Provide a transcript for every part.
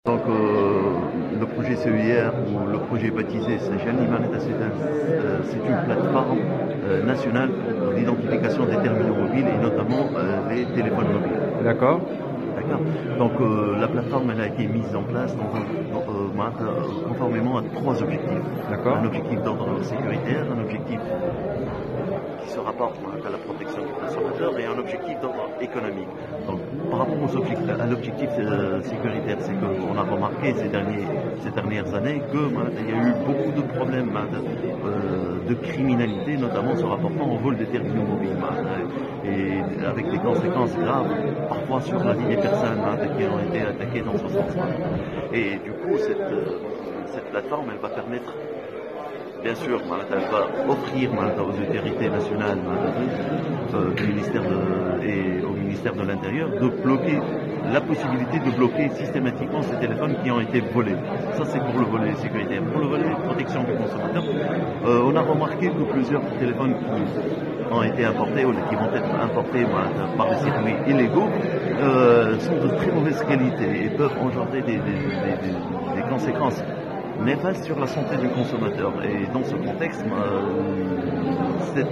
Donc le projet CEIR ou le projet baptisé Jalni Maneta, c'est une plateforme nationale pour l'identification des terminaux mobiles et notamment les téléphones mobiles. D'accord. D'accord. Donc la plateforme elle a été mise en place conformément à 3 objectifs. D'accord. Un objectif d'ordre sécuritaire, un objectif qui se rapporte à la protection du consommateur et un objectif d'ordre économique. Donc, par rapport à l'objectif sécuritaire, c'est qu'on a remarqué ces dernières années qu'il y a eu beaucoup de problèmes de criminalité, notamment se rapportant au vol des terminaux mobiles, et avec des conséquences graves, parfois sur la vie des personnes qui ont été attaquées dans ce sens-là. Et du coup, cette plateforme, elle va permettre, bien sûr, elle va offrir aux autorités nationales et au ministère de l'Intérieur de bloquer la possibilité de bloquer systématiquement ces téléphones qui ont été volés. Ça, c'est pour le volet sécuritaire. Pour le volet protection du consommateur, on a remarqué que plusieurs téléphones qui ont été importés ou qui vont être importés par des circuits illégaux sont de très mauvaise qualité et peuvent engendrer des conséquences néfastes sur la santé du consommateur. Et dans ce contexte, cette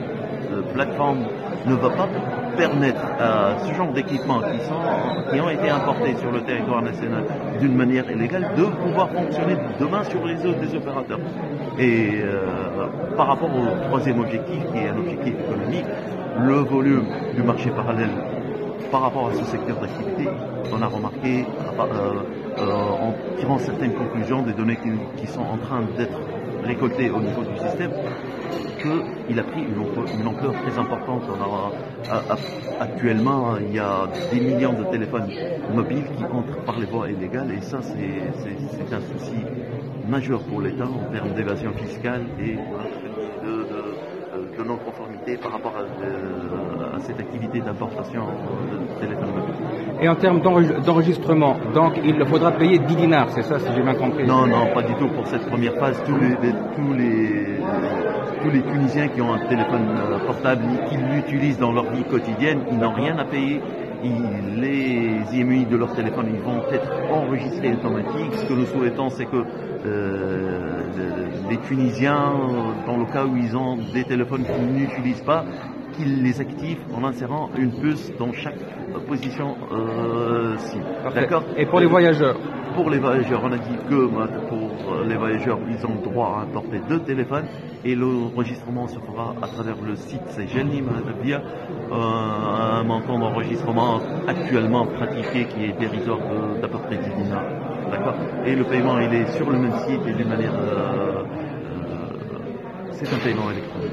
plateforme ne va pas permettre à ce genre d'équipements qui ont été importés sur le territoire national d'une manière illégale de pouvoir fonctionner demain sur les réseaux des opérateurs. Et par rapport au troisième objectif, qui est un objectif économique, le volume du marché parallèle par rapport à ce secteur d'activité, on a remarqué, en tirant certaines conclusions des données qui sont en train d'être récoltées au niveau du système, qu'il a pris une ampleur très importante. Actuellement, il y a des millions de téléphones mobiles qui entrent par les voies illégales, et ça, c'est un souci majeur pour l'État en termes d'évasion fiscale et de non-conformité par rapport à cette activité d'importation de téléphones mobiles. Et en termes d'enregistrement, donc il faudra payer 10 dinars, c'est ça, si j'ai bien compris? Non, pas du tout. Pour cette première phase, tous les Tunisiens qui ont un téléphone portable, qui l'utilisent dans leur vie quotidienne, ils n'ont rien à payer. Les IMEI de leur téléphone, ils vont être enregistrés automatiques. Ce que nous souhaitons, c'est que les Tunisiens, dans le cas où ils ont des téléphones qu'ils n'utilisent pas, qu'ils les activent en insérant une puce dans chaque position SIM. D'accord. Et pour les voyageurs? Pour les voyageurs, on a dit que pour les voyageurs, ils ont le droit à importer 2 téléphones et l'enregistrement se fera à travers le site Jalni via un montant d'enregistrement actuellement pratiqué qui est dérisoire d'à peu près 10 dinars. D'accord. Et le paiement, il est sur le même site et d'une manière... c'est un paiement électronique.